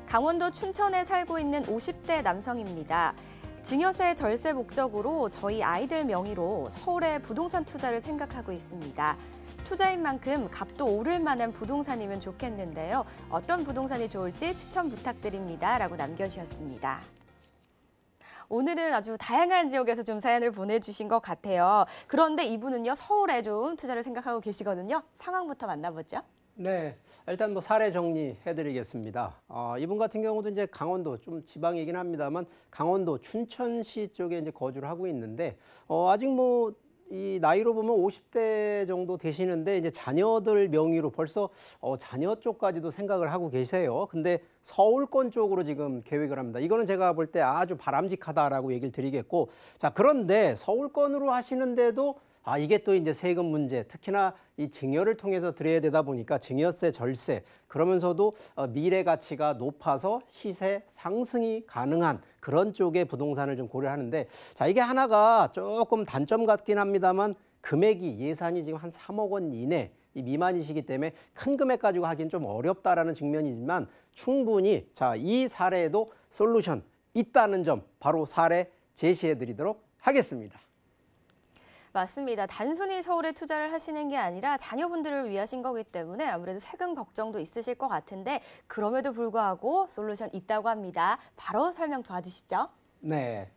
강원도 춘천에 살고 있는 50대 남성입니다. 증여세 절세 목적으로 저희 아이들 명의로 서울에 부동산 투자를 생각하고 있습니다. 투자인 만큼 값도 오를 만한 부동산이면 좋겠는데요. 어떤 부동산이 좋을지 추천 부탁드립니다. 라고 남겨주셨습니다. 오늘은 아주 다양한 지역에서 좀 사연을 보내주신 것 같아요. 그런데 이분은요, 서울에 좀 투자를 생각하고 계시거든요. 상황부터 만나보죠. 네, 일단 사례 정리해드리겠습니다. 이분 같은 경우도 이제 강원도 좀 지방이긴 합니다만 강원도 춘천시 쪽에 이제 거주를 하고 있는데 아직 이 나이로 보면 50대 정도 되시는데 이제 자녀들 명의로 벌써 자녀 쪽까지도 생각을 하고 계세요. 근데 서울권 쪽으로 지금 계획을 합니다. 이거는 제가 볼 때 아주 바람직하다라고 얘기를 드리겠고, 자, 그런데 서울권으로 하시는데도 이게 또 이제 세금 문제, 특히나 이 증여를 통해서 드려야 되다 보니까 증여세, 절세, 그러면서도 미래 가치가 높아서 시세 상승이 가능한 그런 쪽의 부동산을 좀 고려하는데, 자, 이게 하나가 조금 단점 같긴 합니다만 금액이 예산이 지금 한 3억 원 이내 이 미만이시기 때문에 큰 금액 가지고 하긴 좀 어렵다라는 측면이지만 충분히 이 사례에도 솔루션 있다는 점 바로 사례 제시해 드리도록 하겠습니다. 맞습니다. 단순히 서울에 투자를 하시는 게 아니라 자녀분들을 위하신 거기 때문에 아무래도 세금 걱정도 있으실 것 같은데 그럼에도 불구하고 솔루션 있다고 합니다. 바로 설명 도와주시죠. 네.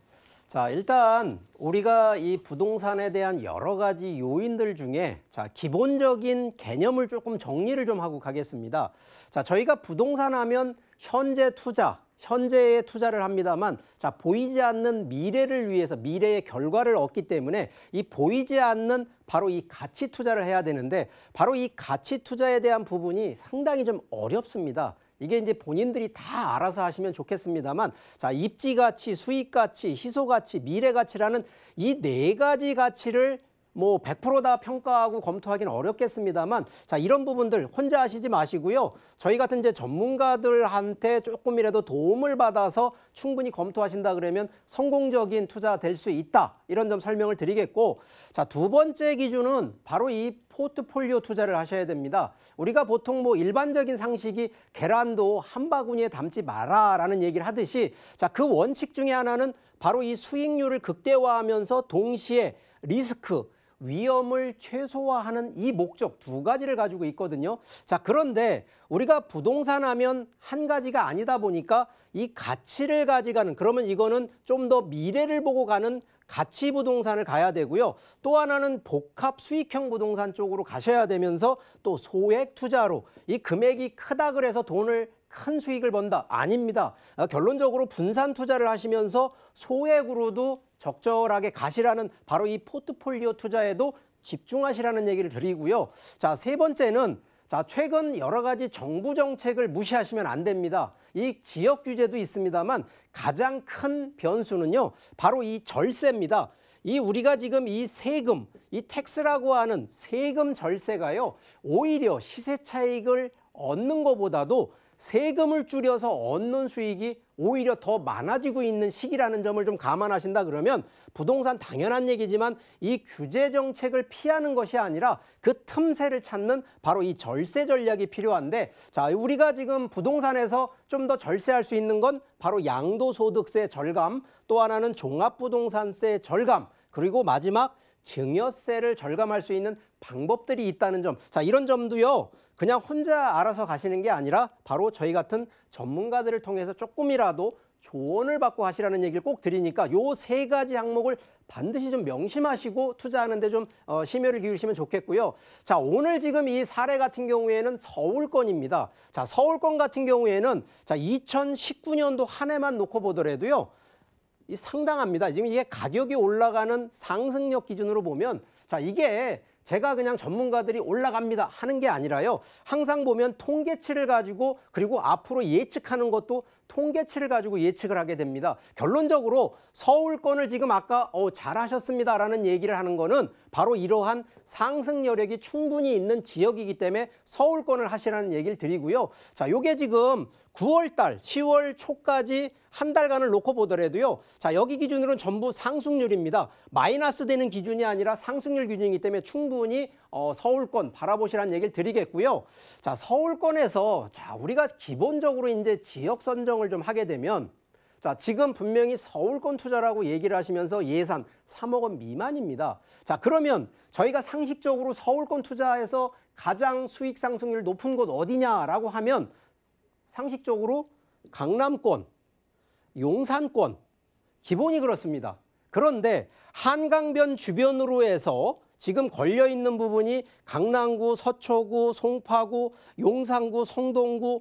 자, 일단 우리가 이 부동산에 대한 여러 가지 요인들 중에 기본적인 개념을 조금 정리를 좀 하고 가겠습니다. 자, 저희가 부동산 하면 현재에 투자를 합니다만, 자, 보이지 않는 미래를 위해서 미래의 결과를 얻기 때문에 이 보이지 않는 바로 이 가치 투자를 해야 되는데, 바로 이 가치 투자에 대한 부분이 상당히 좀 어렵습니다. 이게 이제 본인들이 다 알아서 하시면 좋겠습니다만, 자, 입지 가치, 수익 가치, 희소 가치, 미래 가치라는 이 네 가지 가치를 100% 다 평가하고 검토하기는 어렵겠습니다만, 자, 이런 부분들 혼자 하시지 마시고요. 저희 같은 이제 전문가들한테 조금이라도 도움을 받아서 충분히 검토하신다 그러면 성공적인 투자 될 수 있다. 이런 점 설명을 드리겠고, 자, 두 번째 기준은 바로 이 포트폴리오 투자를 하셔야 됩니다. 우리가 보통 일반적인 상식이 계란도 한 바구니에 담지 마라라는 얘기를 하듯이, 자, 그 원칙 중에 하나는 바로 이 수익률을 극대화하면서 동시에 리스크, 위험을 최소화하는 이 목적 두 가지를 가지고 있거든요. 자, 그런데 우리가 부동산 하면 한 가지가 아니다 보니까 이 가치를 가져가는, 그러면 이거는 좀 더 미래를 보고 가는 가치 부동산을 가야 되고요. 또 하나는 복합 수익형 부동산 쪽으로 가셔야 되면서 또 소액 투자로 이 금액이 크다 그래서 큰 수익을 번다. 아닙니다. 결론적으로 분산 투자를 하시면서 소액으로도 적절하게 가시라는 바로 이 포트폴리오 투자에도 집중하시라는 얘기를 드리고요. 자, 세 번째는 최근 여러 가지 정부 정책을 무시하시면 안 됩니다. 이 지역 규제도 있습니다만 가장 큰 변수는요, 바로 이 절세입니다. 우리가 지금 이 세금, 이 텍스라고 하는 세금 절세가요, 오히려 시세 차익을 얻는 것보다도 세금을 줄여서 얻는 수익이 오히려 더 많아지고 있는 시기라는 점을 좀 감안하신다 그러면 부동산 당연한 얘기지만 이 규제 정책을 피하는 것이 아니라 그 틈새를 찾는 바로 이 절세 전략이 필요한데, 자, 우리가 지금 부동산에서 좀 더 절세할 수 있는 건 바로 양도소득세 절감, 또 하나는 종합부동산세 절감, 그리고 마지막 증여세를 절감할 수 있는 방법들이 있다는 점. 자, 이런 점도요, 그냥 혼자 알아서 가시는 게 아니라 바로 저희 같은 전문가들을 통해서 조금이라도 조언을 받고 하시라는 얘기를 꼭 드리니까 요 세 가지 항목을 반드시 좀 명심하시고 투자하는 데 좀 심혈을 기울이시면 좋겠고요. 자, 오늘 지금 이 사례 같은 경우에는 서울권입니다. 자, 서울권 같은 경우에는 2019년도 한 해만 놓고 보더라도요, 상당합니다. 지금 이게 가격이 올라가는 상승력 기준으로 보면, 자, 이게 제가 그냥 전문가들이 올라갑니다 하는 게 아니라요, 항상 보면 통계치를 가지고, 그리고 앞으로 예측하는 것도 통계치를 가지고 예측을 하게 됩니다. 결론적으로 서울권을 지금 아까 잘하셨습니다라는 얘기를 하는 거는 바로 이러한 상승 여력이 충분히 있는 지역이기 때문에 서울권을 하시라는 얘기를 드리고요. 자, 요게 지금 9월 달, 10월 초까지 한 달간을 놓고 보더라도요. 자, 여기 기준으로는 전부 상승률입니다. 마이너스 되는 기준이 아니라 상승률 기준이기 때문에 충분히 서울권 바라보시라는 얘기를 드리겠고요. 자, 서울권에서 우리가 기본적으로 이제 지역 선정을 좀 하게 되면 자, 지금 분명히 서울권 투자라고 얘기를 하시면서 예산 3억 원 미만입니다. 자, 그러면 저희가 상식적으로 서울권 투자에서 가장 수익 상승률 높은 곳 어디냐라고 하면 상식적으로 강남권, 용산권, 기본이 그렇습니다. 그런데 한강변 주변으로 해서 지금 걸려있는 부분이 강남구, 서초구, 송파구, 용산구, 성동구,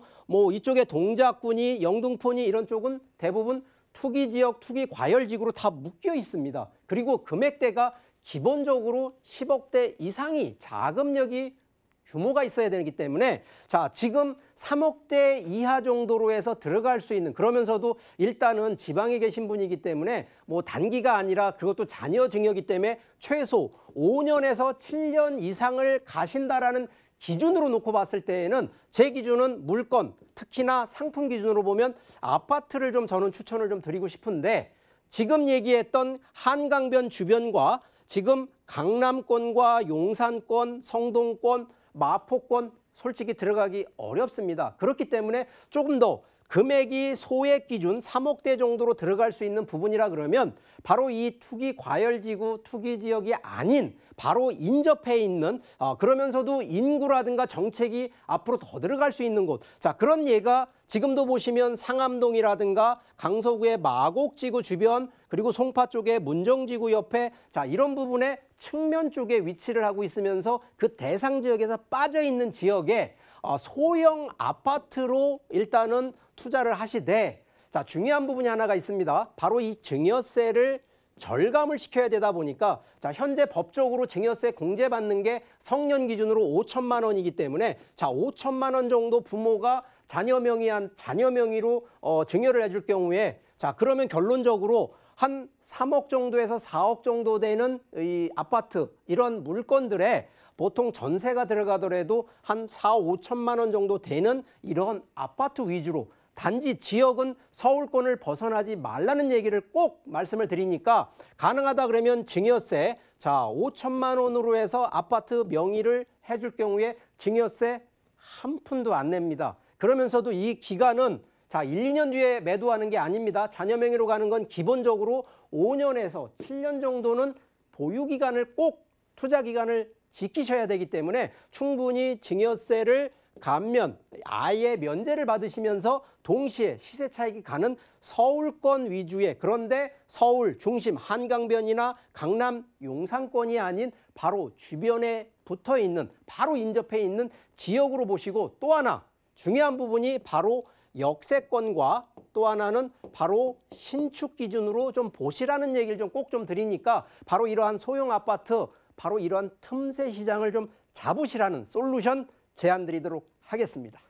이쪽에 동작구니 영등포니 이런 쪽은 대부분 투기지역, 투기과열지구로 다 묶여 있습니다. 그리고 금액대가 기본적으로 10억대 이상이 자금력이 규모가 있어야 되기 때문에 자, 지금 3억대 이하 정도로 해서 들어갈 수 있는 그러면서도 일단은 지방에 계신 분이기 때문에 단기가 아니라 그것도 자녀 증여이기 때문에 최소 5년에서 7년 이상을 가신다라는 기준으로 놓고 봤을 때에는 제 기준은 물건, 특히나 상품 기준으로 보면 아파트를 좀 저는 추천을 좀 드리고 싶은데 지금 얘기했던 한강변 주변과 지금 강남권과 용산권, 성동권, 마포권 솔직히 들어가기 어렵습니다. 그렇기 때문에 조금 더 금액이 소액 기준 3억대 정도로 들어갈 수 있는 부분이라 그러면 바로 이 투기 과열지구, 투기 지역이 아닌 바로 인접해 있는 그러면서도 인구라든가 정책이 앞으로 더 들어갈 수 있는 곳. 자, 그런 예가 지금도 보시면 상암동이라든가 강서구의 마곡지구 주변 그리고 송파 쪽의 문정지구 옆에 자, 이런 부분에 측면 쪽에 위치를 하고 있으면서 그 대상 지역에서 빠져 있는 지역에 소형 아파트로 일단은 투자를 하시되 자, 중요한 부분이 하나가 있습니다. 바로 이 증여세를 절감을 시켜야 되다 보니까 자, 현재 법적으로 증여세 공제받는 게 성년 기준으로 5천만 원이기 때문에 자, 5천만 원 정도 부모가 자녀 명의로 증여를 해줄 경우에 자, 그러면 결론적으로 한 3억 정도에서 4억 정도 되는 이 아파트 이런 물건들에 보통 전세가 들어가더라도 한 4, 5천만 원 정도 되는 이런 아파트 위주로 단지 지역은 서울권을 벗어나지 말라는 얘기를 꼭 말씀을 드리니까 가능하다 그러면 증여세 자 5천만 원으로 해서 아파트 명의를 해줄 경우에 증여세 한 푼도 안 냅니다. 그러면서도 이 기간은 자 1, 2년 뒤에 매도하는 게 아닙니다. 자녀 명의로 가는 건 기본적으로 5년에서 7년 정도는 보유 기간을 꼭 투자 기간을 지키셔야 되기 때문에 충분히 증여세를 감면, 아예 면제를 받으시면서 동시에 시세 차익이 가는 서울권 위주의 그런데 서울 중심 한강변이나 강남 용산권이 아닌 바로 주변에 붙어 있는 바로 인접해 있는 지역으로 보시고 또 하나 중요한 부분이 바로 역세권과 또 하나는 바로 신축 기준으로 좀 보시라는 얘기를 좀 꼭 좀 드리니까 바로 이러한 소형 아파트 바로 이러한 틈새 시장을 좀 잡으시라는 솔루션 제안 드리도록 하겠습니다.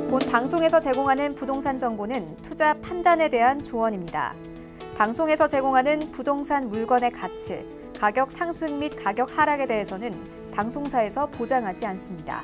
본 방송에서 제공하는 부동산 정보는 투자 판단에 대한 조언입니다. 방송에서 제공하는 부동산 물건의 가치, 가격 상승 및 가격 하락에 대해서는 방송사에서 보장하지 않습니다.